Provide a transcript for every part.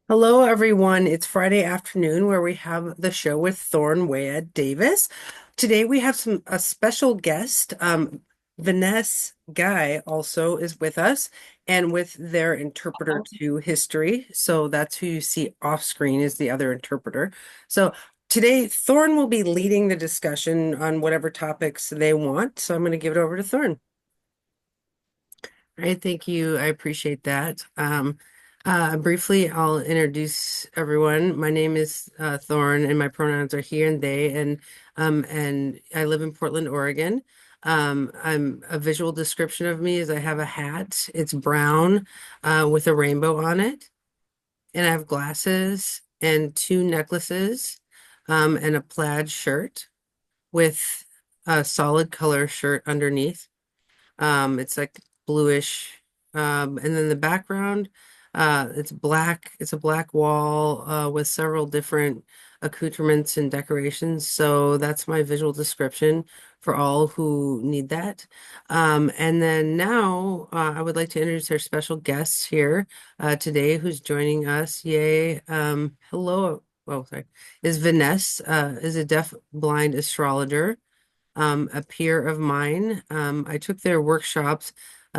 Hello, everyone. It's Friday afternoon where we have the show with Thornwea Davis. Today we have a special guest. Venesse Guy also is with us and with their interpreter to history. So that's who you see off screen is the other interpreter. So today Thorn will be leading the discussion on whatever topics they want. So I'm going to give it over to Thorn. All right, thank you. I appreciate that. Briefly, I'll introduce everyone. My name is Thorn, and my pronouns are he and they, and I live in Portland, Oregon. I'm a visual description of me is I have a hat. It's brown with a rainbow on it, and I have glasses and two necklaces, and a plaid shirt with a solid color shirt underneath. It's like bluish. And then the background, it's black. It's a black wall with several different accoutrements and decorations. So that's my visual description for all who need that. And then now I would like to introduce our special guest here today who's joining us. Yay. Hello. Oh, sorry. Is Venesse, is a deaf blind astrologer, a peer of mine. I took their workshops,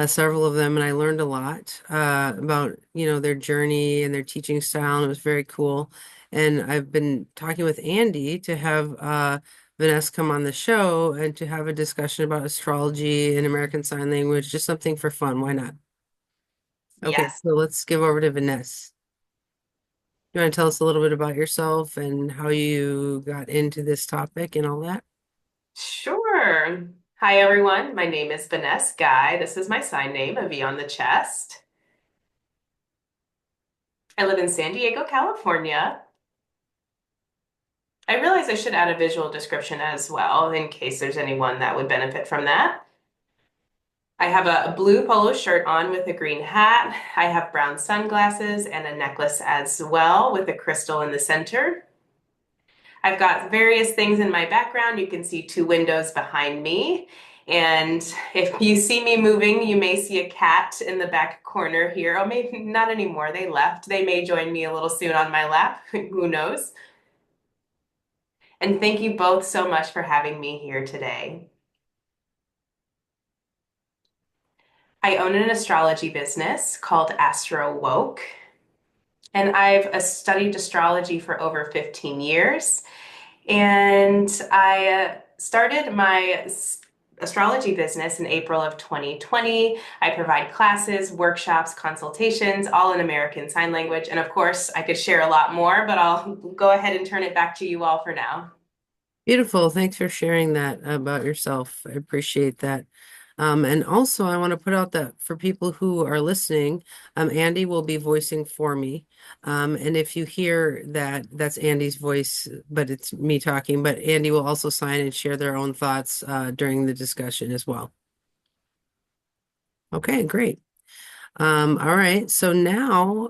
several of them, and I learned a lot about, their journey and their teaching style, and it was very cool. And I've been talking with Andy to have Vanessa come on the show and to have a discussion about astrology and American Sign Language, just something for fun. Why not? Okay, Yes, so let's give over to Vanessa. You want to tell us a little bit about yourself and how you got into this topic and all that? sure. Hi, everyone. My name is Venesse Guy. This is my sign name, a V on the chest. I live in San Diego, California. I realize I should add a visual description as well in case there's anyone that would benefit from that. I have a blue polo shirt on with a green hat. I have brown sunglasses and a necklace as well with a crystal in the center. I've got various things in my background. You can see two windows behind me. And if you see me moving, you may see a cat in the back corner here. Oh, maybe not anymore. They left. They may join me a little soon on my lap. Who knows? And thank you both so much for having me here today. I own an astrology business called Astro and I've studied astrology for over 15 years. And I started my astrology business in April of 2020. I provide classes, workshops, consultations, all in American Sign Language. And of course, I could share a lot more, but I'll go ahead and turn it back to you all for now. Beautiful. Thanks for sharing that about yourself. I appreciate that. And also, I want to put out that for people who are listening, Andy will be voicing for me. And if you hear that, that's Andy's voice, but it's me talking. But Andy will also sign and share their own thoughts during the discussion as well. Okay, great. All right. So now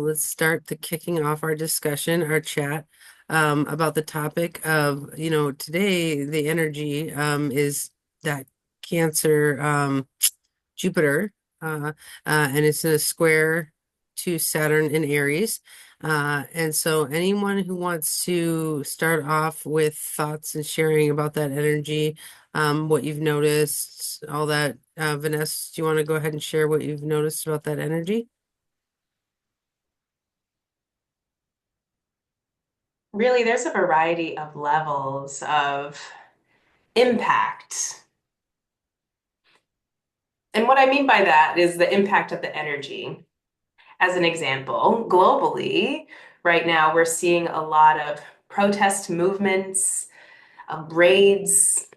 let's start the kicking off our discussion, our chat about the topic of, today the energy is that Cancer Jupiter, and it's in a square to Saturn in Aries. And so anyone who wants to start off with thoughts and sharing about that energy, what you've noticed, all that. Vanessa, do you want to go ahead and share what you've noticed about that energy? Really, there's a variety of levels of impact. And what I mean by that is the impact of the energy. As an example, globally, right now we're seeing a lot of protest movements, raids,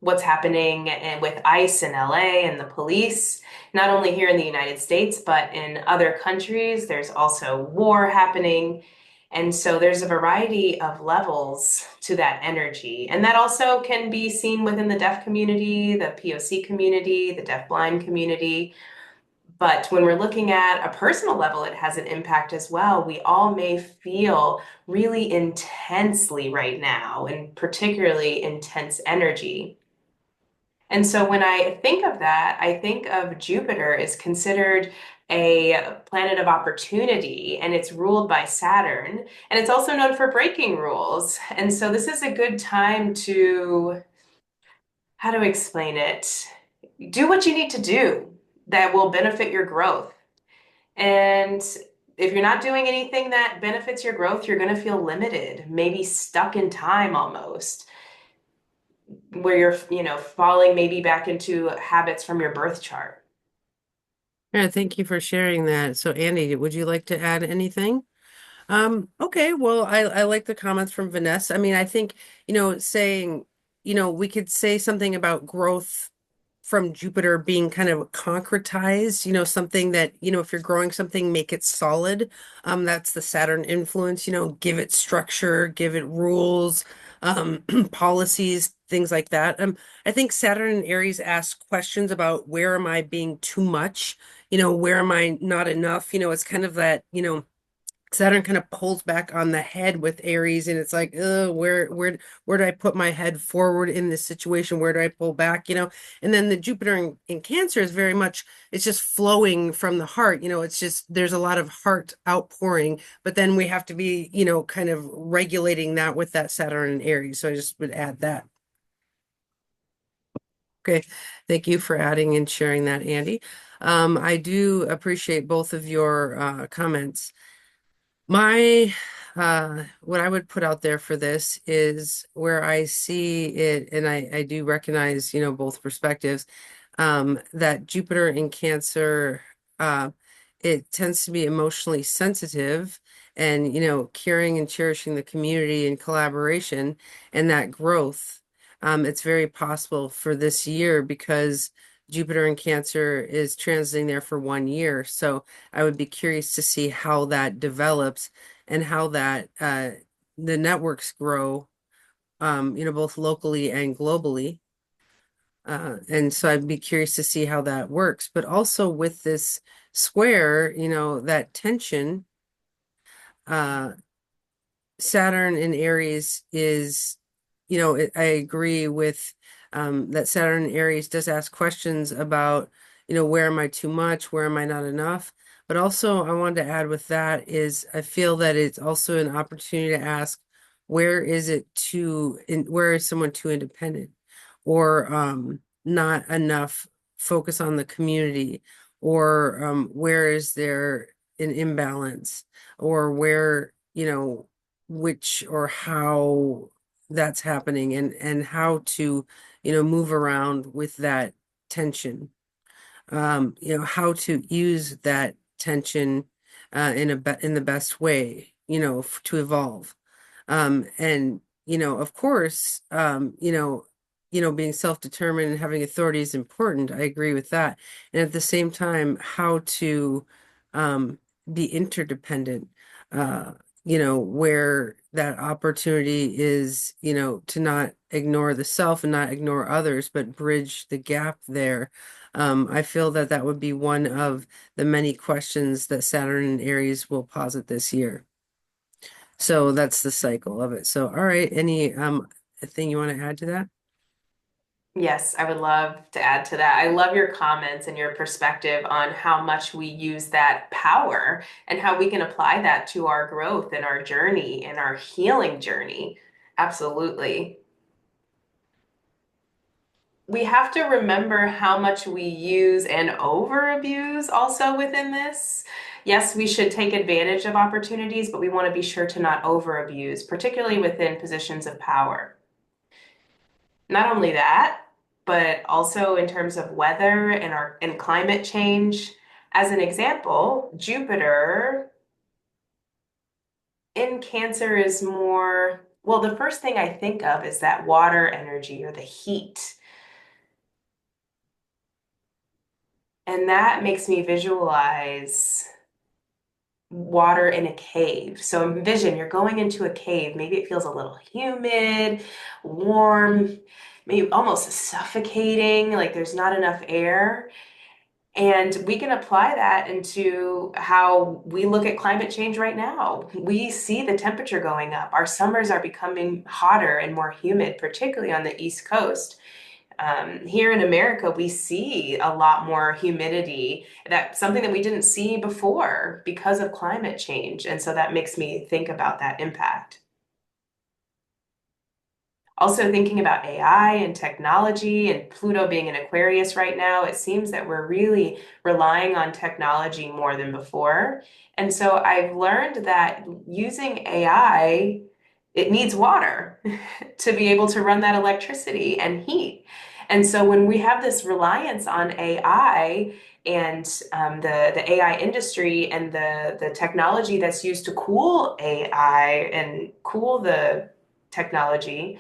what's happening with ICE in LA and the police, not only here in the United States, but in other countries. There's also war happening. And so there's a variety of levels to that energy. And that also can be seen within the deaf community, the POC community, the deaf-blind community. But when we're looking at a personal level, it has an impact as well. We all may feel really intensely right now, and particularly intense energy. And so when I think of that, I think of Jupiter is considered a planet of opportunity, and it's ruled by Saturn. And it's also known for breaking rules. And so this is a good time to, how to explain it? Do what you need to do that will benefit your growth. And if you're not doing anything that benefits your growth, you're going to feel limited, maybe stuck in time almost, where you're, falling maybe back into habits from your birth chart. Yeah, thank you for sharing that. So, Andy, would you like to add anything? Okay, well, I like the comments from Vanessa. I mean, I think, saying, we could say something about growth from Jupiter being kind of concretized, something that, if you're growing something, make it solid. That's the Saturn influence, give it structure, give it rules, policies, things like that. I think Saturn and Aries ask questions about where am I being too much? Where am I not enough? It's kind of that, Saturn kind of pulls back on the head with Aries, and it's like, where do I put my head forward in this situation? Where do I pull back? And then the Jupiter in Cancer is very much, it's just flowing from the heart. It's just there's a lot of heart outpouring, but then we have to be, kind of regulating that with that Saturn and Aries. So I just would add that. Okay, thank you for adding and sharing that, Andy. I do appreciate both of your comments. My what I would put out there for this is where I see it, and I do recognize, both perspectives, that Jupiter in Cancer, it tends to be emotionally sensitive and, caring and cherishing the community and collaboration and that growth. It's very possible for this year because Jupiter in Cancer is transiting there for 1 year. So I would be curious to see how that develops and how that the networks grow, both locally and globally. And so I'd be curious to see how that works. But also with this square, that tension, uh, Saturn in Aries is, I agree with that Saturn in Aries does ask questions about, where am I too much? Where am I not enough? But also, I wanted to add with that is I feel that it's also an opportunity to ask, where is someone too independent or not enough focus on the community, or where is there an imbalance, or where, which or how that's happening, and how to, move around with that tension. How to use that tension in the best way, to evolve. And of course, being self-determined and having authority is important. I agree with that. And at the same time, how to um, be interdependent, uh, where that opportunity is, to not ignore the self and not ignore others, but bridge the gap there. I feel that that would be one of the many questions that Saturn and Aries will posit this year. So that's the cycle of it. So, all right, any thing you want to add to that? Yes, I would love to add to that. I love your comments and your perspective on how much we use that power and how we can apply that to our growth and our journey and our healing journey. Absolutely. We have to remember how much we use and over abuse also within this. Yes, we should take advantage of opportunities, but we want to be sure to not over abuse, particularly within positions of power. Not only that, but also in terms of weather and climate change. As an example, Jupiter in Cancer is more, well, the first thing I think of is that water energy or the heat. And that makes me visualize water in a cave. So envision you're going into a cave. Maybe it feels a little humid, warm, maybe almost suffocating, like there's not enough air. And we can apply that into how we look at climate change right now. We see the temperature going up. Our summers are becoming hotter and more humid, particularly on the East Coast. Here in America, we see a lot more humidity, that's something that we didn't see before because of climate change. And so that makes me think about that impact. Also, thinking about AI and technology and Pluto being in Aquarius right now, it seems that we're really relying on technology more than before. And so I've learned that using AI, it needs water to be able to run that electricity and heat. And so when we have this reliance on AI and the AI industry and the technology that's used to cool AI and cool the technology,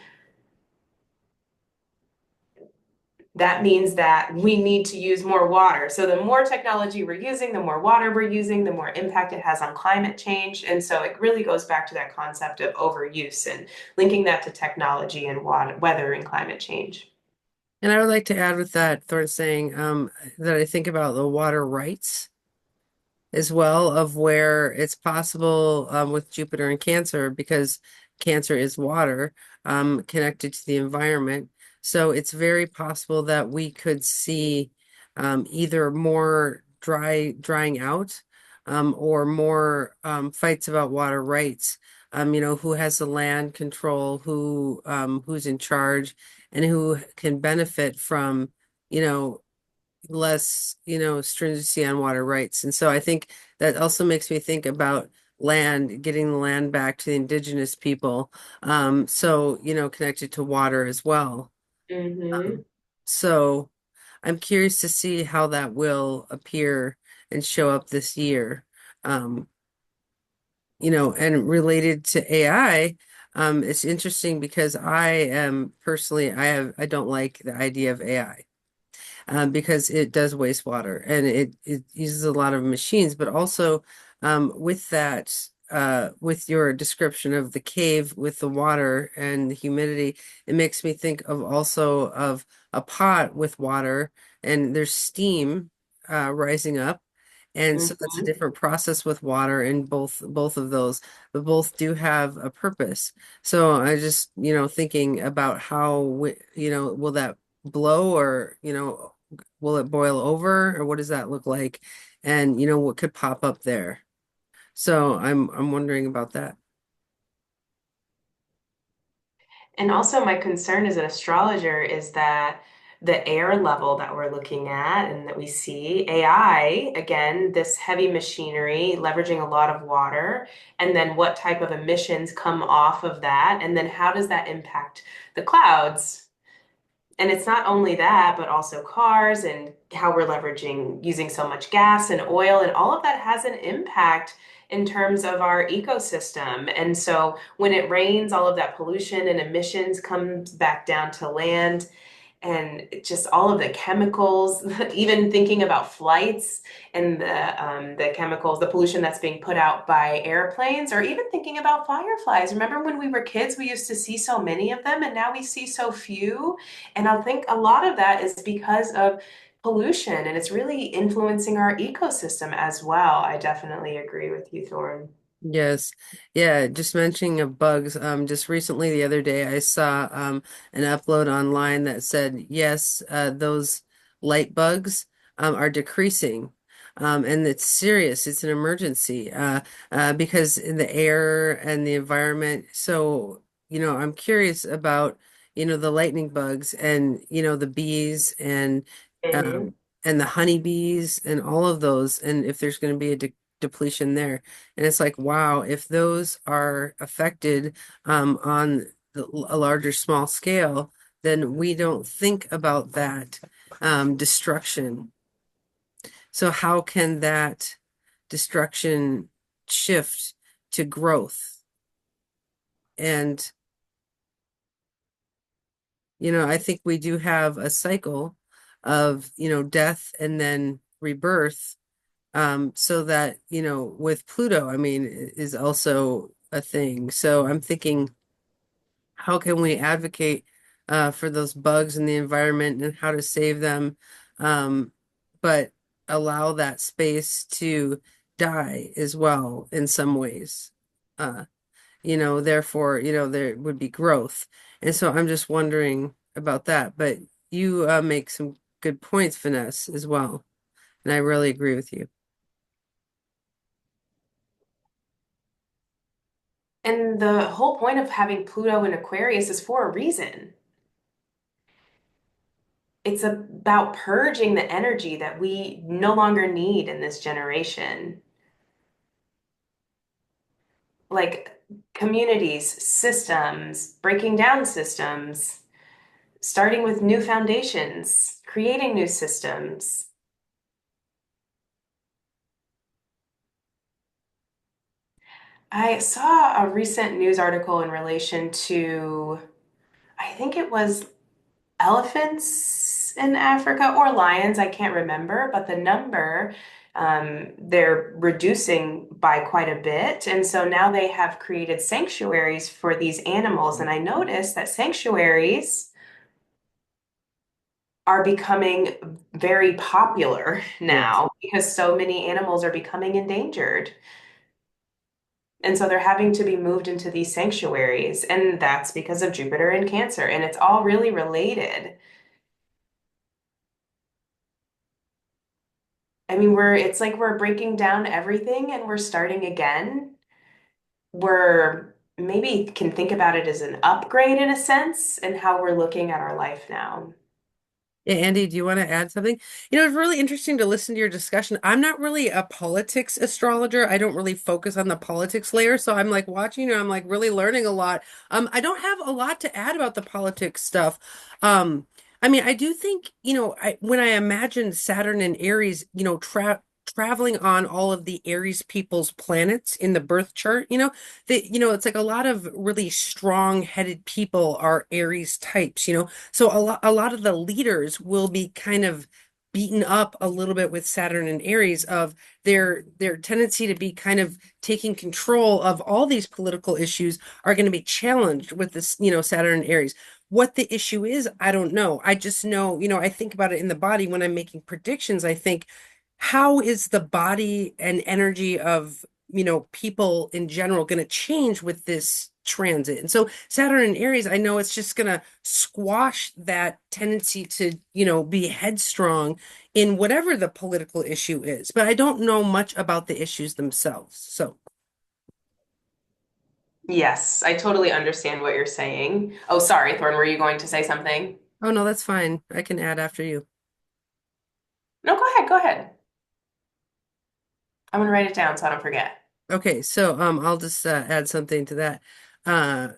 that means that we need to use more water. So the more technology we're using, the more water we're using, the more impact it has on climate change. And so it really goes back to that concept of overuse and linking that to technology and water, weather and climate change. And I would like to add with that, Thorne, saying that I think about the water rights as well, of where it's possible with Jupiter and Cancer, because Cancer is water connected to the environment. So it's very possible that we could see either more drying out or more fights about water rights. Who has the land control, who's in charge, and who can benefit from, you know, less, stringency on water rights. And so I think that also makes me think about land, getting the land back to the indigenous people. So, connected to water as well. Hmm. So I'm curious to see how that will appear and show up this year. Um, and related to AI, it's interesting because I am personally, I don't like the idea of AI. Because it does waste water and it uses a lot of machines. But also with that, with your description of the cave with the water and the humidity, it makes me think of also of a pot with water and there's steam rising up. And so that's a Hmm. different process with water in both of those, but both do have a purpose. So I just, thinking about how, will that blow or, will it boil over or what does that look like? And what could pop up there? So I'm wondering about that. And also, my concern as an astrologer is that the air level that we're looking at and that we see, AI, again, this heavy machinery leveraging a lot of water, and then what type of emissions come off of that, and then how does that impact the clouds? And it's not only that, but also cars and how we're leveraging using so much gas and oil, and all of that has an impact in terms of our ecosystem. And so when it rains, all of that pollution and emissions comes back down to land, and just all of the chemicals, even thinking about flights and the chemicals, the pollution that's being put out by airplanes, or even thinking about fireflies. Remember when we were kids, we used to see so many of them, and now we see so few. And I think a lot of that is because of pollution, and it's really influencing our ecosystem as well. I definitely agree with you, Thorne. Yes. Yeah, just mentioning of bugs. Just recently the other day I saw an upload online that said, yes, those light bugs are decreasing. And it's serious. It's an emergency because in the air and the environment. So, I'm curious about, the lightning bugs and, the bees Mhm. um, and the honeybees and all of those, and if there's going to be a depletion there. And it's like, wow, if those are affected on a larger small scale, then we don't think about that destruction. So how can that destruction shift to growth? And, I think we do have a cycle of, death and then rebirth. So that, with Pluto, I mean, is also a thing. So I'm thinking, how can we advocate for those bugs in the environment and how to save them, um, but allow that space to die as well in some ways. Uh, therefore, there would be growth. And so I'm just wondering about that. But you make some good points, Finesse, as well. And I really agree with you. And the whole point of having Pluto in Aquarius is for a reason. It's about purging the energy that we no longer need in this generation. Like communities, systems, breaking down systems, starting with new foundations, creating new systems. I saw a recent news article in relation to, I think it was elephants in Africa or lions, I can't remember, but the number they're reducing by quite a bit. And so now they have created sanctuaries for these animals. And I noticed that sanctuaries are becoming very popular Yes. now because so many animals are becoming endangered. And so they're having to be moved into these sanctuaries. And that's because of Jupiter and Cancer. And it's all really related. I mean, it's like we're breaking down everything and we're starting again. We're maybe can think about it as an upgrade in a sense and how we're looking at our life now. Yeah, Andy, do you want to add something? It's really interesting to listen to your discussion. I'm not really a politics astrologer. I don't really focus on the politics layer. So I'm like watching, I'm like really learning a lot. I don't have a lot to add about the politics stuff. I mean, I do think, when I imagine Saturn and Aries, traveling on all of the Aries people's planets in the birth chart, it's like a lot of really strong-headed people are Aries types, so a lot of the leaders will be kind of beaten up a little bit with Saturn and Aries of their tendency to be kind of taking control of all these political issues are going to be challenged with this, Saturn and Aries. What the issue is, I don't know. I just know, I think about it in the body when I'm making predictions. I think, how is the body and energy of, people in general going to change with this transit? And so Saturn and Aries, I know it's just going to squash that tendency to, be headstrong in whatever the political issue is. But I don't know much about the issues themselves. So, Yes, I totally understand what you're saying. Oh, sorry, Thorne, were you going to say something? oh no, that's fine. I can add after you. No, go ahead, go ahead. I'm gonna write it down so I don't forget. Okay, so I'll just add something to that. Uh,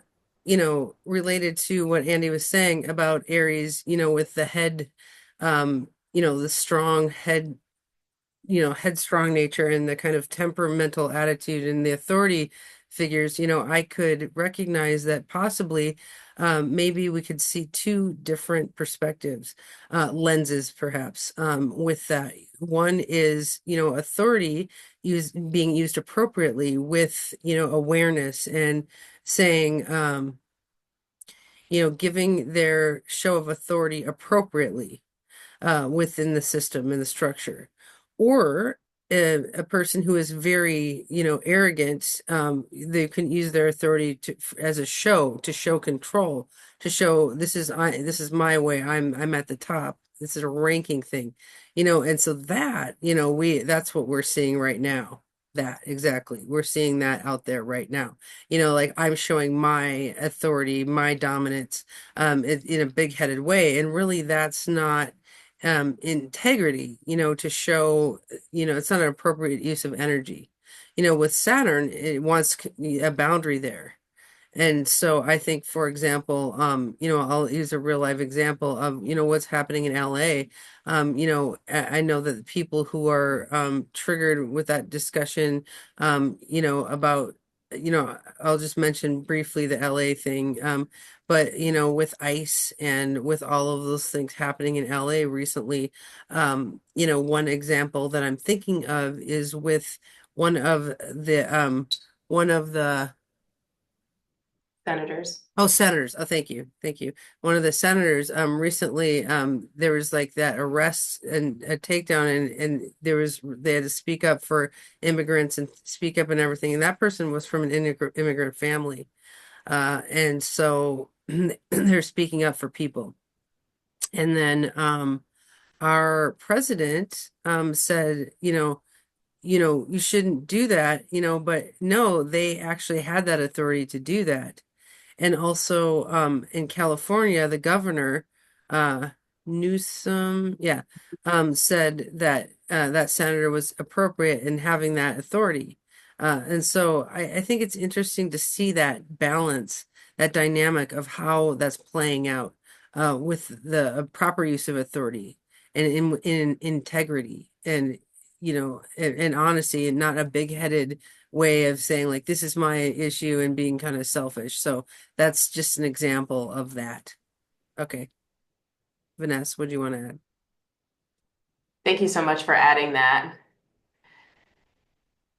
related to what Andy was saying about Aries, with the head, the strong head, headstrong nature and the kind of temperamental attitude and the authority figures, I could recognize that possibly maybe we could see two different perspectives, lenses perhaps, with that. One is, authority being used appropriately with, awareness and saying, giving their show of authority appropriately within the system and the structure, or a person who is very, arrogant. They can use their authority as a show to show control, to show this is my way. I'm at the top. This is a ranking thing, and so that, that's what we're seeing right now. That exactly. We're seeing that out there right now. Like I'm showing my authority, my dominance, in a big-headed way. And really that's not integrity, to show, it's not an appropriate use of energy. With Saturn, it wants a boundary there. And so I think, for example, I'll use a real life example of, what's happening in LA. I know that the people who are triggered with that discussion, about, I'll just mention briefly the LA thing. But, with ICE and with all of those things happening in LA recently, one example that I'm thinking of is with one of one of the Senators. Oh, senators. Oh, thank you. Thank you. One of the senators, recently, there was like that arrest and a takedown, and they had to speak up for immigrants and speak up and everything. And that person was from an immigrant family. And so they're speaking up for people. And then our president said, you shouldn't do that, but no, they actually had that authority to do that. And also in California, the governor, uh, Newsom, yeah, said that that senator was appropriate in having that authority. And so I think it's interesting to see that balance, that dynamic of how that's playing out with the proper use of authority and in integrity and and honesty and not a big-headed way of saying like this is my issue and being kind of selfish. So that's just an example of that. Okay. Vanessa, what do you want to add? Thank you so much for adding that.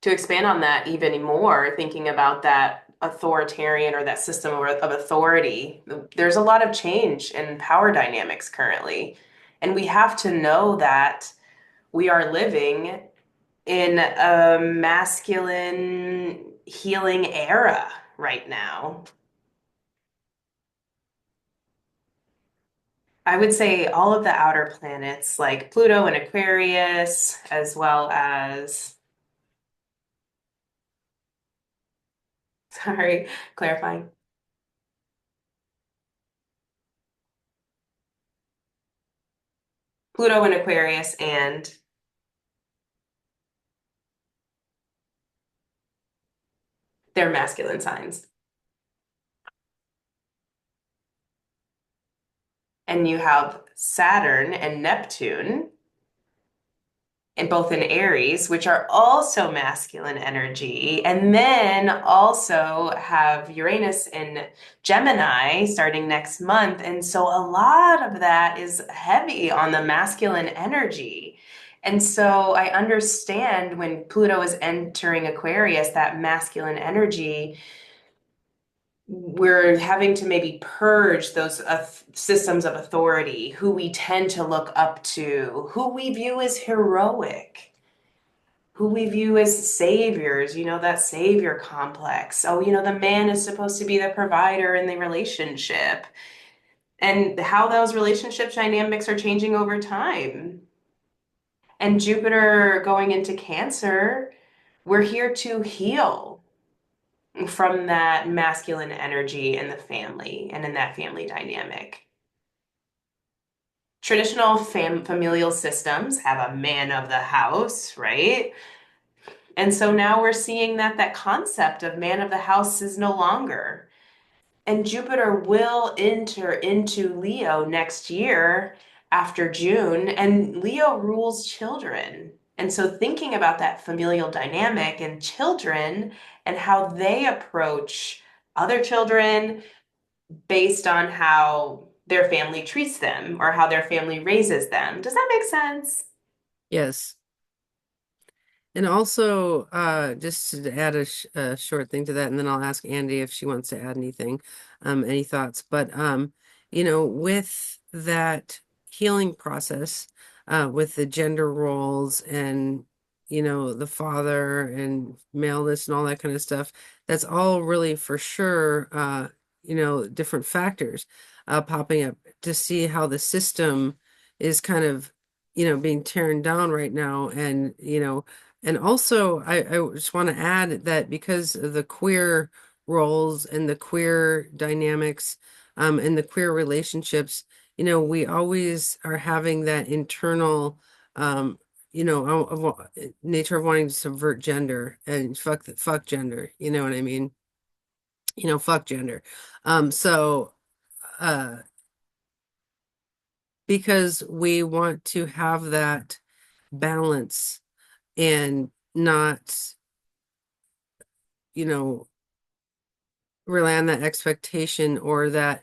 To expand on that even more, thinking about that authoritarian or that system of authority, there's a lot of change in power dynamics currently. And we have to know that we are living in a masculine healing era right now. I would say all of the outer planets, like Pluto and Aquarius, as well as, sorry, clarifying, Pluto and Aquarius and their masculine signs. And you have Saturn and Neptune, and both in Aries, which are also masculine energy, and then also have Uranus in Gemini starting next month. And so a lot of that is heavy on the masculine energy. And so I understand when Pluto is entering Aquarius, that masculine energy, we're having to maybe purge those systems of authority, who we tend to look up to, who we view as heroic, who we view as saviors, that savior complex. Oh, the man is supposed to be the provider in the relationship, and how those relationship dynamics are changing over time. And Jupiter going into Cancer, we're here to heal from that masculine energy in the family and in that family dynamic. Traditional familial systems have a man of the house, right? And so now we're seeing that that concept of man of the house is no longer. And Jupiter will enter into Leo next year after June, and Leo rules children. And so thinking about that familial dynamic and children and how they approach other children based on how their family treats them or how their family raises them. Does that make sense? Yes. And also, just to add a short thing to that, and then I'll ask Andy if she wants to add anything, any thoughts. But with that healing process, with the gender roles and the father and maleness and all that kind of stuff, that's all really for sure, different factors popping up to see how the system is kind of, being torn down right now, and also, I just want to add that because of the queer roles and the queer dynamics, and the queer relationships, we always are having that internal, nature of wanting to subvert gender and fuck gender. You know what I mean? Fuck gender. So, uh, because we want to have that balance and not, you know, rely on that expectation or that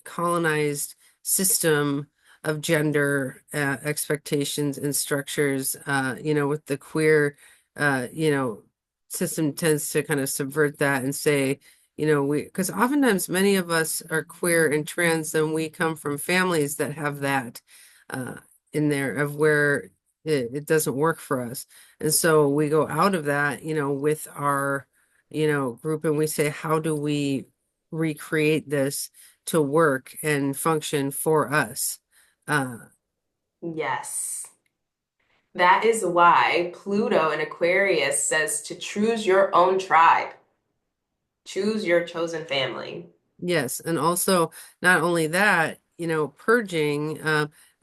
colonized system of gender expectations and structures, with the queer system tends to kind of subvert that and say, we, because oftentimes many of us are queer and trans and we come from families that have that uh, in there of where it doesn't work for us, and so we go out of that with our group, and we say, how do we recreate this to work and function for us. Uh, Yes. That is why Pluto in Aquarius says to choose your own tribe, choose your chosen family. yes, and also not only that, purging,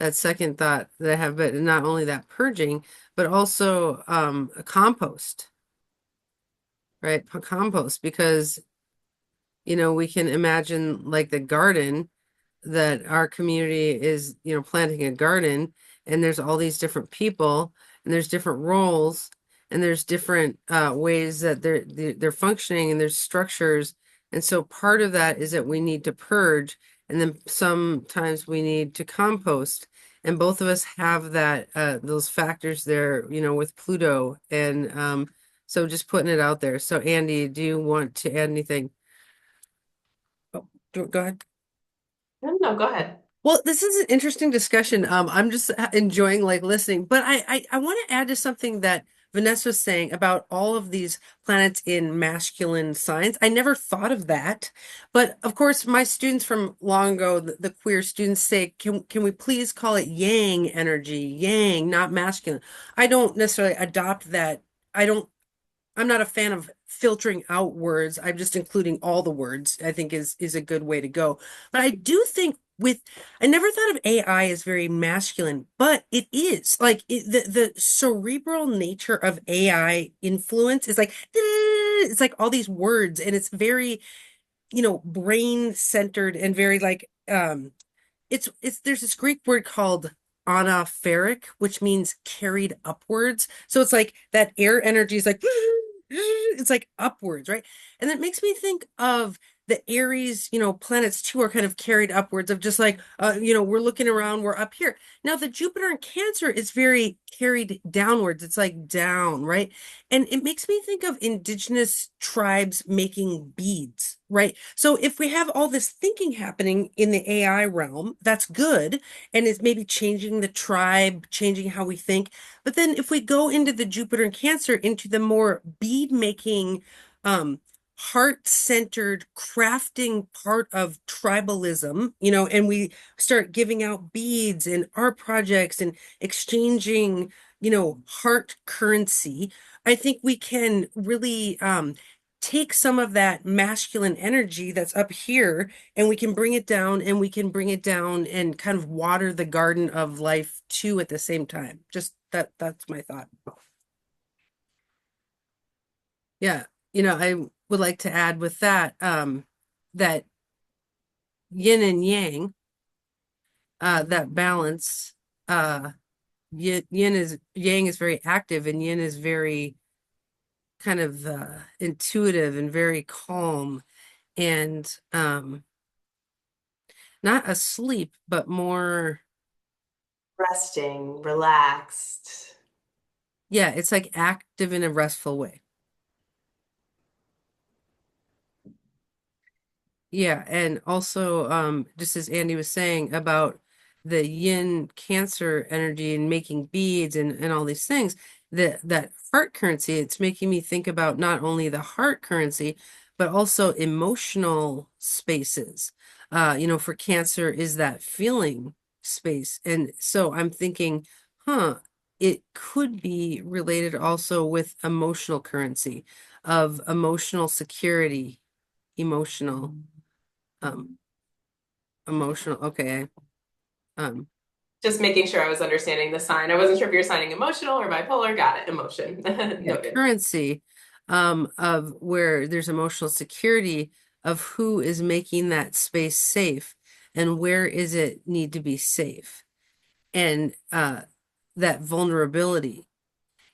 that second thought that I have, but not only that purging, but also a compost, right? Compost, because we can imagine like the garden that our community is, planting a garden, and there's all these different people, and there's different roles, and there's different ways that they're functioning, and there's structures. And so part of that is that we need to purge, and then sometimes we need to compost. And both of us have that those factors there, with Pluto. And so just putting it out there. So Andy, do you want to add anything? Oh, go ahead. No, no, go ahead. Well, this is an interesting discussion. I'm just enjoying like listening, but I want to add to something that Vanessa was saying about all of these planets in masculine signs. I never thought of that, but of course, my students from long ago, the queer students say, can we please call it Yang energy, Yang, not masculine? I don't necessarily adopt that. I don't I'm not a fan of filtering out words. I'm just including all the words, I think is a good way to go. But I do think I never thought of AI as very masculine, but it is. Like the cerebral nature of AI influence is like it's like all these words, and it's very, brain centered and very like it's there's this Greek word called anaphoric, which means carried upwards. So it's like that air energy is like it's like upwards, right? And that makes me think of the Aries, planets too are kind of carried upwards of just like we're looking around, we're up here. Now the Jupiter in Cancer is very carried downwards. It's like down, right? And it makes me think of indigenous tribes making beads, right? So if we have all this thinking happening in the AI realm, that's good. And it's maybe changing the tribe, changing how we think. But then if we go into the Jupiter and Cancer, into the more bead making, heart-centered crafting part of tribalism, and we start giving out beads and art projects and exchanging, heart currency, I think we can really take some of that masculine energy that's up here, and we can bring it down, and we can bring it down and kind of water the garden of life too at the same time. Just that's my thought. Yeah. I would like to add with that that yin and yang, that balance, yin is yang is very active, and yin is very kind of intuitive and very calm, and not asleep, but more, Resting, relaxed. yeah, it's like active in a restful way. Yeah, and also just as Andy was saying about the yin Cancer energy and making beads and all these things, that heart currency, it's making me think about not only the heart currency, but also emotional spaces. For Cancer is that feeling space. And so I'm thinking, it could be related also with emotional currency of emotional security, emotional um, emotional. Okay. Um, Just making sure I was understanding the sign. I wasn't sure if you're signing emotional or bipolar. Got it. Emotion. yeah, Noted. currency, of where there's emotional security of who is making that space safe, and where is it need to be safe. And that vulnerability,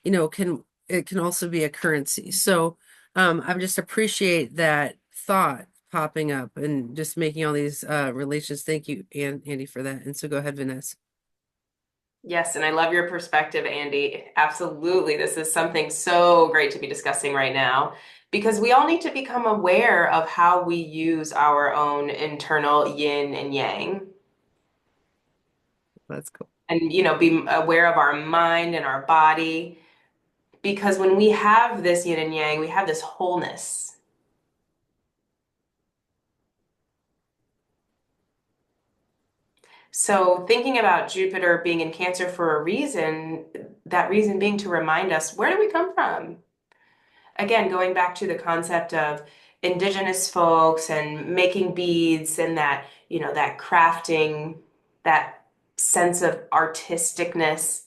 can it can also be a currency. So I just appreciate that thought popping up and just making all these relations. Thank you, Andy, for that. And so go ahead, Vanessa. Yes, and I love your perspective, Andy. Absolutely. This is something so great to be discussing right now because we all need to become aware of how we use our own internal yin and yang That's cool. and, be aware of our mind and our body because when we have this yin and yang, we have this wholeness. So, thinking about Jupiter being in Cancer for a reason, that reason being to remind us, where do we come from? Again, going back to the concept of indigenous folks and making beads and that, that crafting, that sense of artisticness.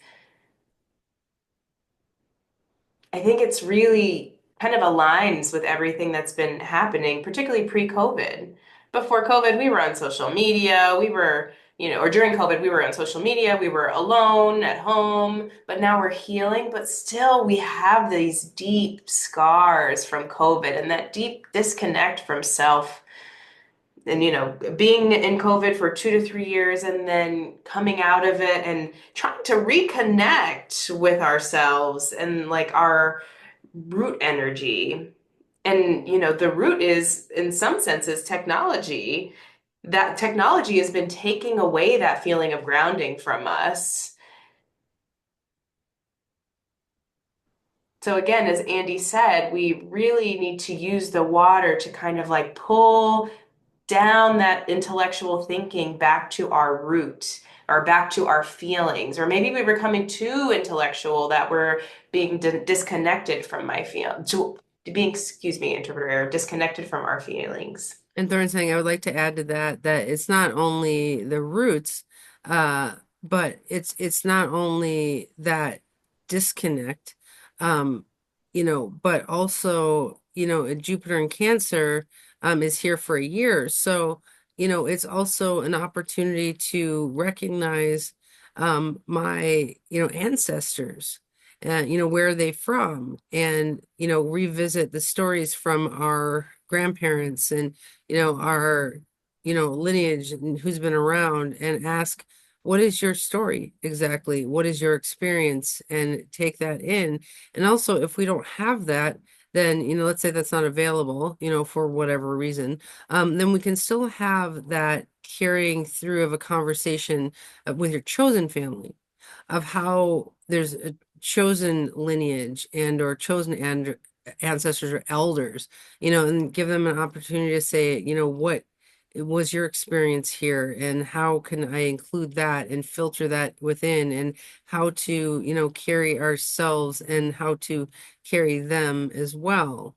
I think it's really kind of aligns with everything that's been happening, particularly pre-COVID. Before COVID, we were on social media, or during COVID, we were on social media, we were alone at home, but now we're healing, but still we have these deep scars from COVID and that deep disconnect from self. And, being in COVID for 2 to 3 years and then coming out of it and trying to reconnect with ourselves and like our root energy. And, the root is, in some senses, technology. That technology has been taking away that feeling of grounding from us. So, again, as Andy said, we really need to use the water to kind of like pull down that intellectual thinking back to our root or back to our feelings. Or maybe we were becoming too intellectual that we're being disconnected from my feel to being, excuse me, interpreter error, disconnected from our feelings. And third thing I would like to add to that, that it's not only the roots, but it's not only that disconnect, um, but also, Jupiter in Cancer is here for a year. So, it's also an opportunity to recognize my, ancestors. Where are they from? And, revisit the stories from our grandparents and our, lineage and who's been around and ask, what is your story exactly? What is your experience? And take that in. And also, if we don't have that, then, let's say that's not available, for whatever reason, then we can still have that carrying through of a conversation with your chosen family of how there's a chosen lineage and or chosen ancestors or elders, and give them an opportunity to say, what was your experience here and how can I include that and filter that within and how to, carry ourselves and how to carry them as well.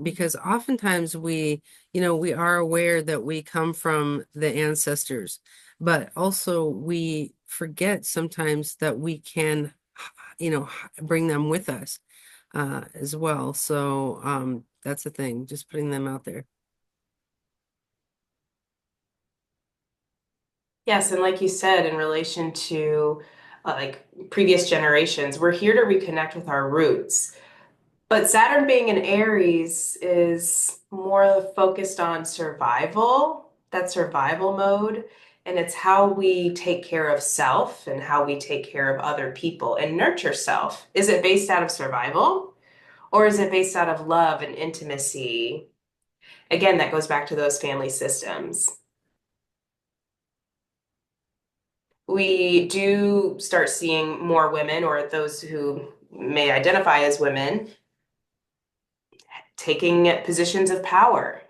Because oftentimes we are aware that we come from the ancestors, but also we forget sometimes that we can, bring them with us, as well. So, that's the thing, just putting them out there. Yes, and like you said, in relation to like previous generations, we're here to reconnect with our roots. But Saturn being in Aries is more focused on survival, that survival mode. And it's how we take care of self and how we take care of other people and nurture self. Is it based out of survival or is it based out of love and intimacy? Again, that goes back to those family systems. We do start seeing more women or those who may identify as women taking positions of power,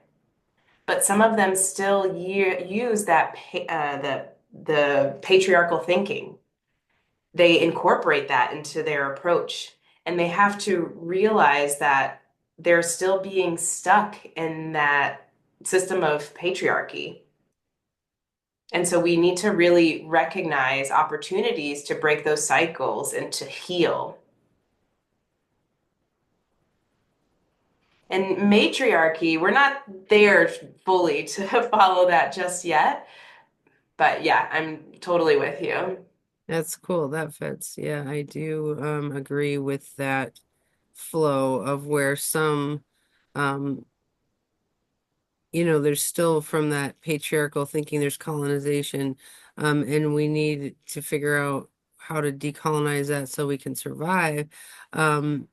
but some of them still use that the patriarchal thinking. They incorporate that into their approach, and they have to realize that they're still being stuck in that system of patriarchy. And so we need to really recognize opportunities to break those cycles and to heal. And matriarchy, we're not there fully to follow that just yet. But yeah, I'm totally with you. That's cool. That fits. Yeah, I do agree with that flow of where some um there's still from that patriarchal thinking, there's colonization, and we need to figure out how to decolonize that so we can survive. Um,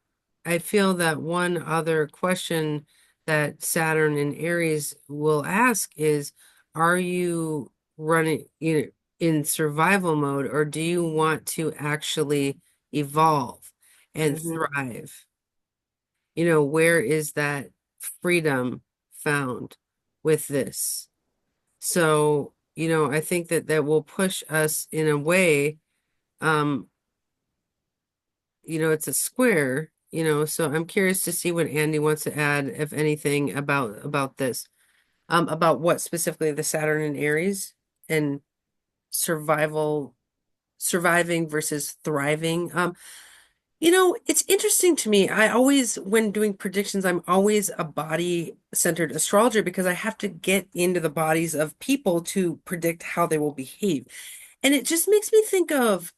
I feel that one other question that Saturn and Aries will ask is, are you running, in survival mode, or do you want to actually evolve and Hmm. thrive? Where is that freedom found with this? So, I think that that will push us in a way. Um, it's a square, so I'm curious to see what Andy wants to add, if anything, about this. About what specifically the Saturn and Aries and survival, surviving versus thriving. It's interesting to me. I always, when doing predictions, I'm always a body-centered astrologer because I have to get into the bodies of people to predict how they will behave. And it just makes me think of,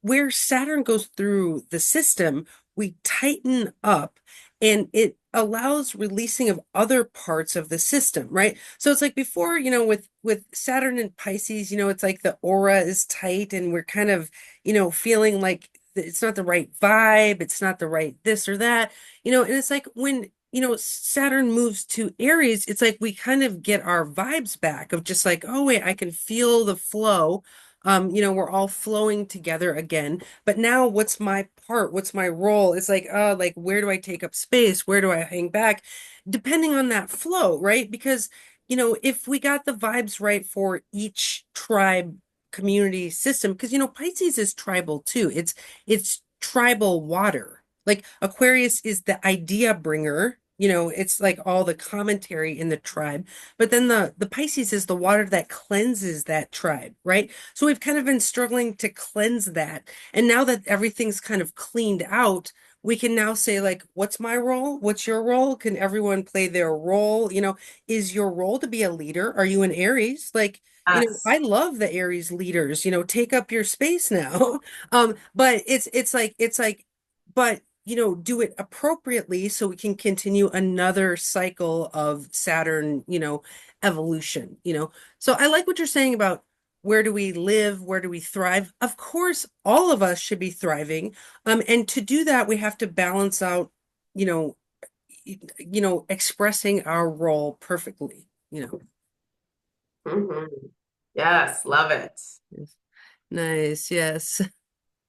where Saturn goes through the system, we tighten up and it allows releasing of other parts of the system, right? So it's like before, with Saturn and Pisces, it's like the aura is tight and we're kind of, feeling like it's not the right vibe, it's not the right this or that, and it's like when Saturn moves to Aries, it's like we kind of get our vibes back of just like, oh wait, I can feel the flow. We're all flowing together again. But now what's my part? What's my role? It's like where do I take up space? Where do I hang back? Depending on that flow, right? Because, if we got the vibes right for each tribe community system, because Pisces is tribal too. It's tribal water. Like Aquarius is the idea bringer. It's like all the commentary in the tribe. But then the Pisces is the water that cleanses that tribe, right? So we've kind of been struggling to cleanse that. And now that everything's kind of cleaned out, we can now say, like, what's my role? What's your role? Can everyone play their role? Is your role to be a leader? Are you an Aries? Like, Yes. I love the Aries leaders, take up your space now. But but do it appropriately so we can continue another cycle of Saturn, evolution, So I like what you're saying about where do we live, where do we thrive? Of course, all of us should be thriving. And to do that, we have to balance out, you know, expressing our role perfectly. Hmm. Yes, love it. Yes. Nice, yes.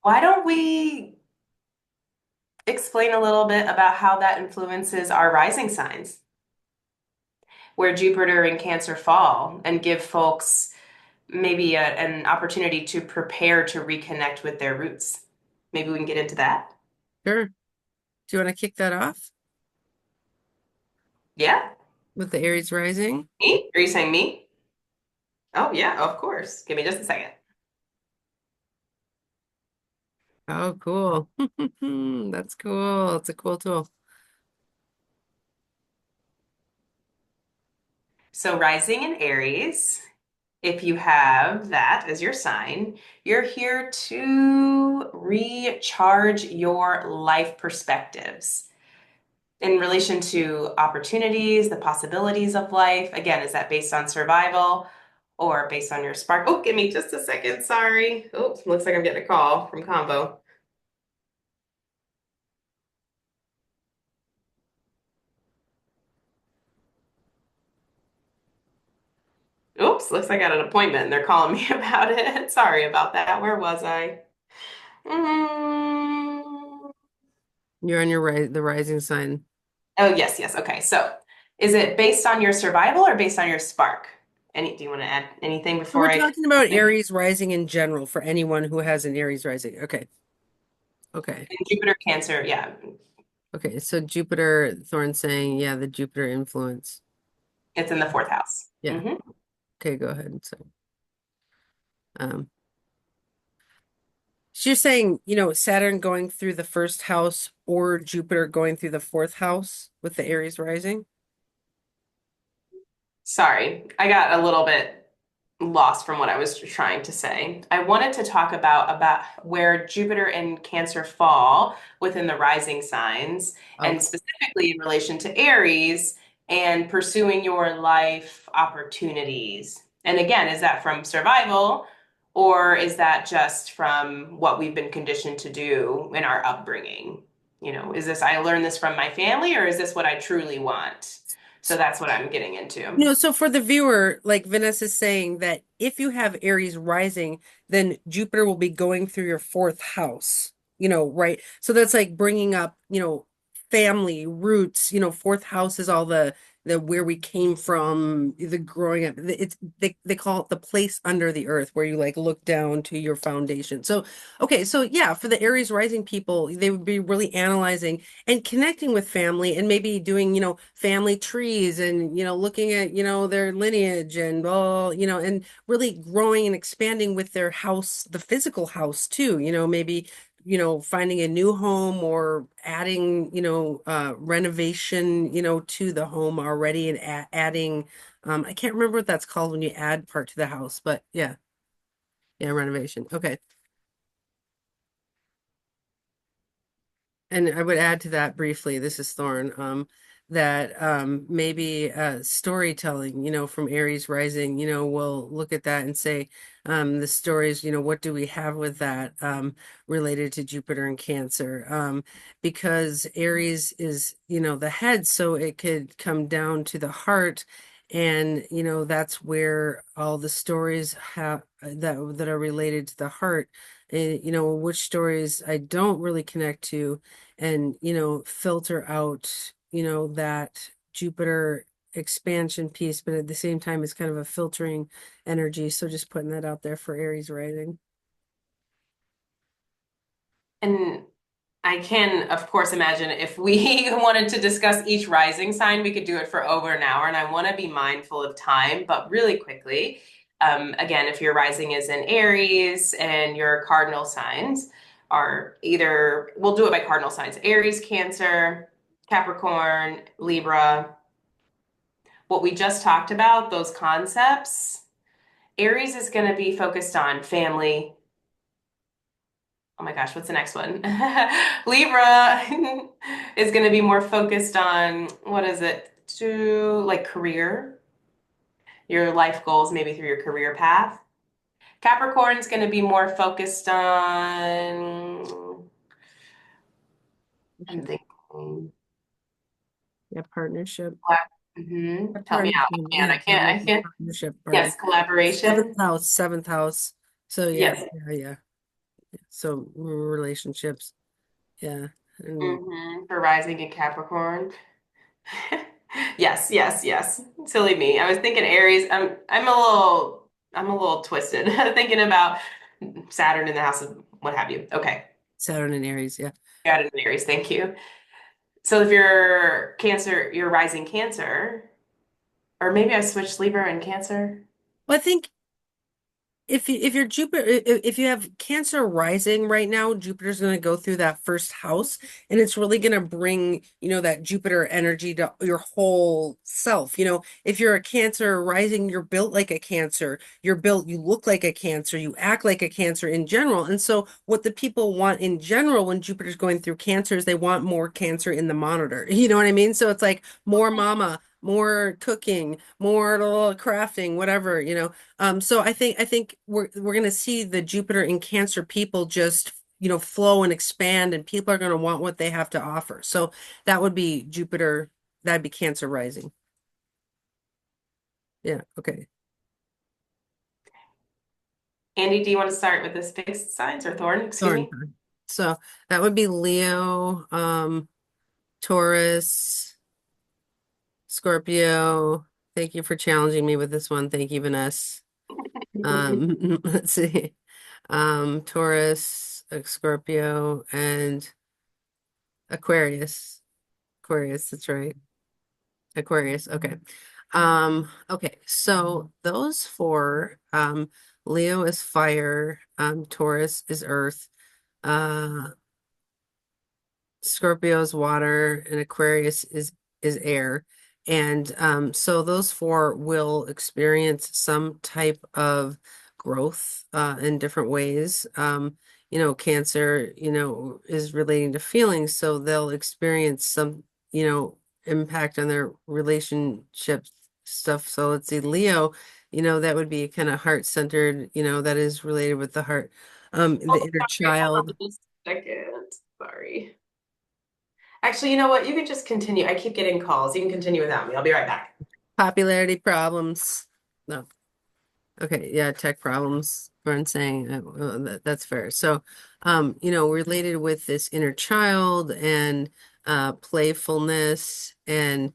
Why don't we explain a little bit about how that influences our rising signs, where Jupiter and Cancer fall, and give folks maybe an opportunity to prepare to reconnect with their roots. Maybe we can get into that. Sure. Do you want to kick that off Yeah. with the Aries rising? Me? Are you saying me? Oh, yeah, of course. Give me just a second. Oh, cool. That's cool. It's a cool tool. So, rising in Aries, if you have that as your sign, you're here to recharge your life perspectives in relation to opportunities, the possibilities of life. Again, is that based on survival or based on your spark? Oh, give me just a second. Sorry. Oh, looks like I'm getting a call from Combo. Oops, looks like I got an appointment and they're calling me about it. Sorry about that. Where was I? Mm. You're on your the rising sign. Oh, yes, yes. Okay. So, is it based on your survival or based on your spark? Do you want to add anything So before we're I talking about think? Aries rising in general for anyone who has an Aries rising. Okay. Okay. And Jupiter, Cancer, yeah, Okay. So Jupiter, Thorn saying, yeah, the Jupiter influence. it's in the fourth house. Yeah. Hmm. Okay, go ahead. Um, so you're saying, Saturn going through the first house or Jupiter going through the fourth house with the Aries rising? Sorry, I got a little bit lost from what I was trying to say. I wanted to talk about where Jupiter and Cancer fall within the rising signs, and Okay. specifically in relation to Aries and pursuing your life opportunities. And again, is that from survival or is that just from what we've been conditioned to do in our upbringing? Is this I learned this from my family or is this what I truly want? So that's what I'm getting into. So for the viewer, like Vanessa is saying that if you have Aries rising, then Jupiter will be going through your fourth house, right? So that's like bringing up, family, roots, fourth house is all the where we came from, the growing up. They call it the place under the earth where you like look down to your foundation. So, okay, so yeah, for the Aries rising people, they would be really analyzing and connecting with family and maybe doing, family trees and, looking at, their lineage and all, and really growing and expanding with their house, the physical house too, maybe finding a new home or adding, renovation, to the home already and adding, I can't remember what that's called when you add part to the house, but yeah, yeah, renovation. Okay. And I would add to that briefly, this is Thorn, that maybe storytelling, from Aries rising, we'll look at that and say, the stories, what do we have with that related to Jupiter and Cancer? Because Aries is, the head, so it could come down to the heart. And, that's where all the stories have that are related to the heart. And, which stories I don't really connect to and filter out that Jupiter expansion piece, but at the same time it's kind of a filtering energy, so just putting that out there for Aries rising. And I can, of course, imagine if we wanted to discuss each rising sign, we could do it for over an hour. And I want to be mindful of time, but really quickly, again, if your rising is in Aries and your cardinal signs are either, we'll do it by cardinal signs, Aries, Cancer, Capricorn, Libra, what we just talked about, those concepts, Aries is going to be focused on family. Oh my gosh, what's the next one? Libra is going to be more focused on what is it? To like career, your life goals, maybe through your career path. Capricorn's going to be more focused on, I'm thinking, Yeah, partnership. A help me out. yeah, I can't. partnership, Yes, collaboration. seventh house. So yeah, Yes. yeah. So relationships, yeah. And For rising in Capricorn. Yes, yes, yes. Silly me. I was thinking Aries. I'm a little twisted thinking about Saturn in the house of what have you. Okay. Saturn and Aries, yeah. Got it in Aries. Thank you. So if you're Cancer, you're rising Cancer, or maybe I switched Libra and Cancer. Well, I think if you're Jupiter, if you have Cancer rising right now, Jupiter's going to go through that first house, and it's really going to bring, that Jupiter energy to your whole self. If you're a Cancer rising, you're built like a Cancer. You look like a Cancer, you act like a Cancer in general. And so what the people want in general when Jupiter's going through Cancer is they want more Cancer in the monitor. You know what I mean? So it's like more mama, more cooking, more crafting, whatever, so I think we're gonna see the Jupiter in Cancer people just, flow and expand, and people are gonna want what they have to offer. So that would be Jupiter, that'd be Cancer rising. Yeah, okay. Andy, do you want to start with the fixed signs or Thorn? Excuse Thorn. me. So that would be Leo, Taurus, Scorpio. Thank you for challenging me with this one. Thank you, Vanessa. Let's see. Taurus, Scorpio, and Aquarius. Aquarius, that's right. Aquarius. Okay. Okay. So those four, Leo is fire, Taurus is earth, uh, Scorpio is water, and Aquarius is air. And so those four will experience some type of growth in different ways. Cancer, is relating to feelings, so they'll experience some, impact on their relationship stuff. So let's see, Leo, that would be kind of heart-centered, that is related with the heart, the Oh, inner sorry. Hold child. on just a second. Sorry. Actually, you know what? You can just continue. I keep getting calls. You can continue without me. I'll be right back. Popularity problems. No. Okay. Yeah. Tech problems. Burn saying that's fair. So, related with this inner child and playfulness, and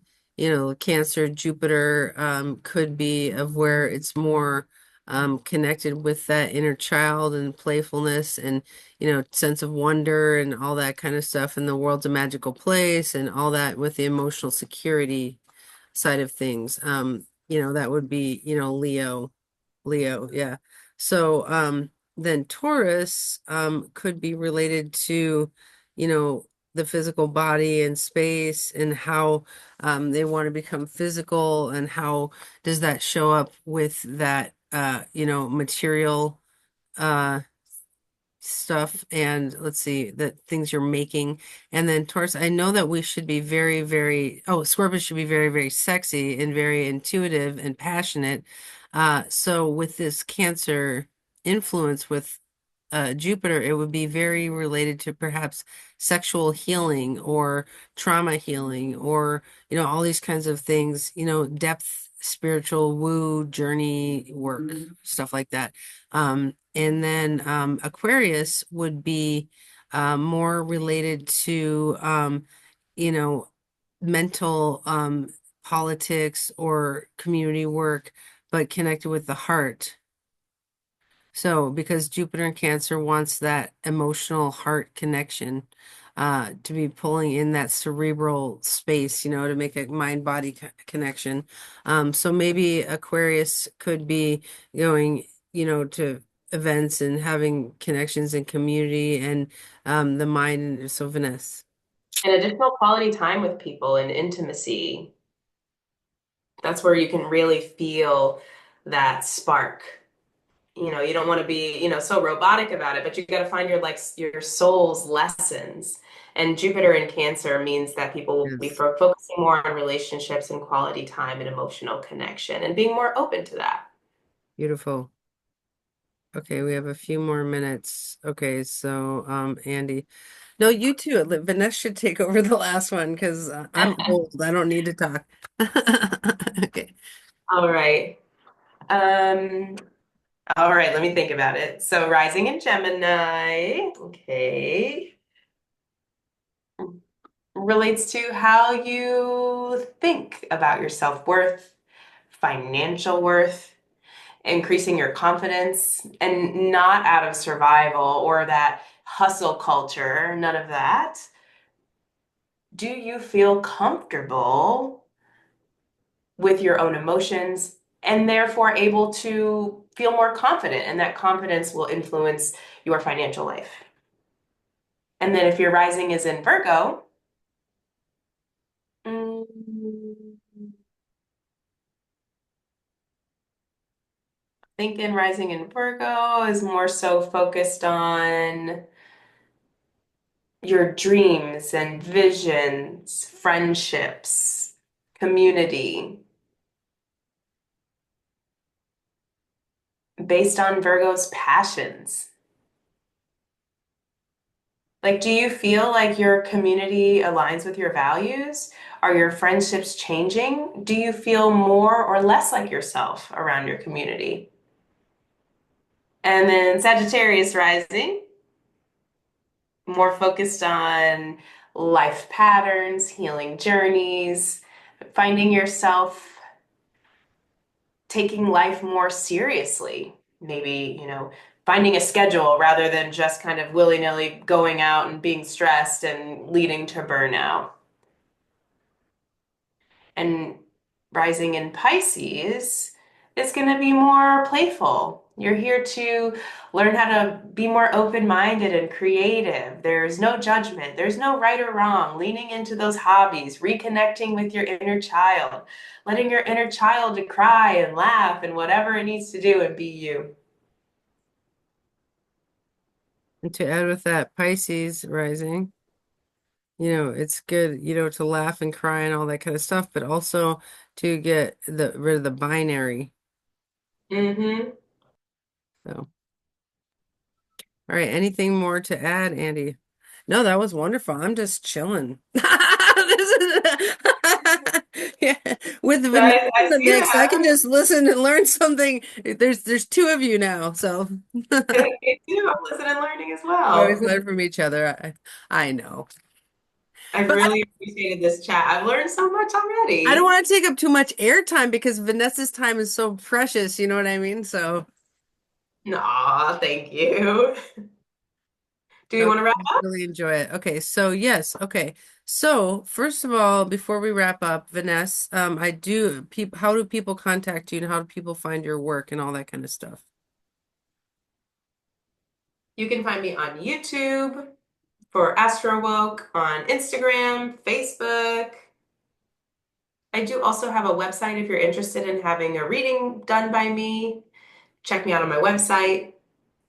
Cancer, Jupiter could be of where it's more connected with that inner child and playfulness and sense of wonder and all that kind of stuff, and the world's a magical place and all that with the emotional security side of things. That would be, Leo, yeah. So, then Taurus, could be related to, you know, the physical body and space and how, they want to become physical and how does that show up with that, material, uh, stuff and let's see the things you're making. And then Taurus, I know that we should be very, very, oh, Scorpio should be very, very sexy and very intuitive and passionate. So with this Cancer influence with Jupiter, it would be very related to perhaps sexual healing or trauma healing or, all these kinds of things, depth, spiritual woo, journey work, stuff like that. And then Aquarius would be more related to, you know, mental politics or community work, but connected with the heart. So, because Jupiter in Cancer wants that emotional heart connection, to be pulling in that cerebral space, to make a mind-body connection. So maybe Aquarius could be going, to events and having connections in community and the mind. So Venesse. And additional quality time with people and intimacy. That's where you can really feel that spark. You don't want to be, so robotic about it, but you got to find your soul's lessons. And Jupiter in Cancer means that people will be Yes. focusing more on relationships and quality time and emotional connection and being more open to that. Beautiful. Okay, we have a few more minutes. Okay, so Andy. No, you too. Vanessa should take over the last one because I'm old. I don't need to talk. Okay. All right. Um, all right, let me think about it. So rising in Gemini, okay, relates to how you think about your self-worth, financial worth, increasing your confidence, and not out of survival or that hustle culture, none of that. Do you feel comfortable with your own emotions and therefore able to feel more confident? And that confidence will influence your financial life. And then if your rising is in Virgo, mm, thinking rising in Virgo is more so focused on your dreams and visions, friendships, community, based on Virgo's passions. Like, do you feel like your community aligns with your values? Are your friendships changing? Do you feel more or less like yourself around your community? And then Sagittarius rising, more focused on life patterns, healing journeys, finding yourself taking life more seriously. Maybe, finding a schedule rather than just kind of willy-nilly going out and being stressed and leading to burnout. And rising in Pisces is going to be more playful. You're here to learn how to be more open-minded and creative. There's no judgment. There's no right or wrong. Leaning into those hobbies, reconnecting with your inner child, letting your inner child to cry and laugh and whatever it needs to do and be you. And to add with that, Pisces rising, it's good, to laugh and cry and all that kind of stuff, but also to get rid of the binary. Mm-hmm. So, all right, anything more to add, Andy? No, that was wonderful. I'm just chilling. This is yeah. With So Vanessa I in the see mix, I that. can just listen and learn something. There's two of you now, so Me too. I'm listening and learning as we always well. learn from each other. I know. I've But really appreciated this chat. I've learned so much I don't already. want to take up too much airtime because Vanessa's time is so precious, you know what I mean? So, Aw, thank you. Do we so want to wrap I up? really enjoy it. Okay, so yes, okay. So first of all, before we wrap up, Vanessa, I do people how do people contact you and how do people find your work and all that kind of stuff? You can find me on YouTube for Astro Woke, on Instagram, Facebook. I do also have a website if you're interested in having a reading done by me. Check me out on my website.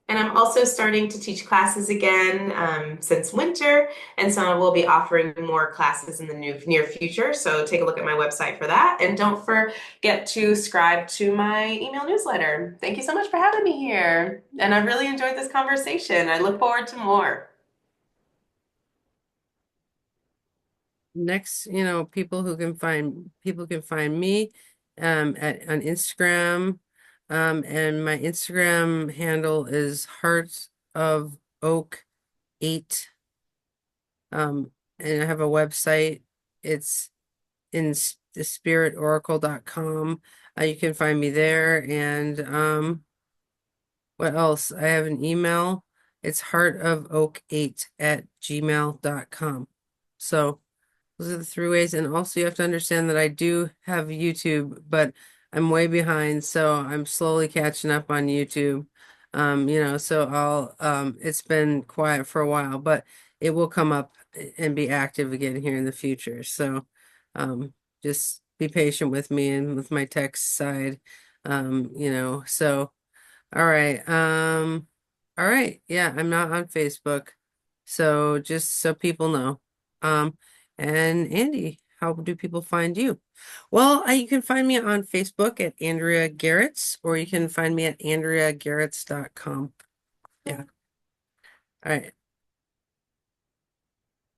And I'm also starting to teach classes again since winter, and so we'll be offering more classes in the near future. So take a look at my website for that, and don't forget to subscribe to my email newsletter. Thank you so much for having me here, and I really enjoyed this conversation. I look forward to more. Next, people can find me at on Instagram. And my Instagram handle is Heart of Oak 8. And I have a website. It's in thespiritoracle.com. You can find me there. And what else? I have an email. It's heartofoak8 at gmail.com. So those are the three ways. And also you have to understand that I do have YouTube, but I'm way behind, so I'm slowly catching up on YouTube. So it's been quiet for a while, but it will come up and be active again here in the future. So just be patient with me and with my text side. So all right. All right. Yeah, I'm not on Facebook. So just so people know. Um, and Andy, how do people find you? Well, you can find me on Facebook at Andrea Gehrz, or you can find me at andreagehrz.com. Yeah. All right.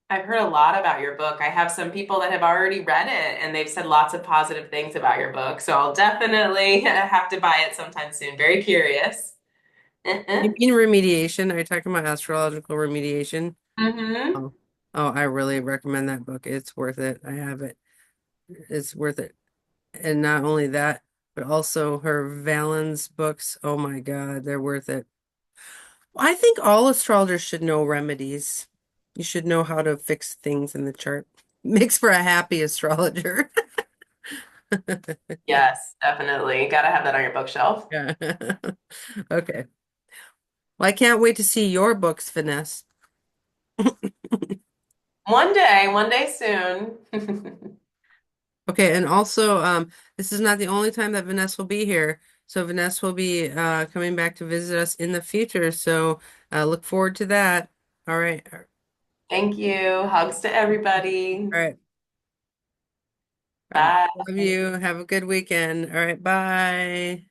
I've heard a lot about your book. I have some people that have already read it and they've said lots of positive things about your book. So I'll definitely have to buy it sometime soon. Very curious. You mean remediation? Are you talking about astrological remediation? Hmm. Oh, oh, I really recommend that book. It's worth it. I have it. It's worth it. And not only that, but also her Valens books. Oh my God, they're worth it. I think all astrologers should know remedies. You should know how to fix things in the chart. Makes for a happy astrologer. Yes, definitely. Gotta have that on your bookshelf. Yeah. Okay. Well, I can't wait to see your books, Finesse. One day soon. Okay, and also, this is not the only time that Vanessa will be here. So Vanessa will be coming back to visit us in the future. So look forward to that. All right. Thank you. Hugs to everybody. All right. All right. Bye. Love you. Have a good weekend. All right. Bye.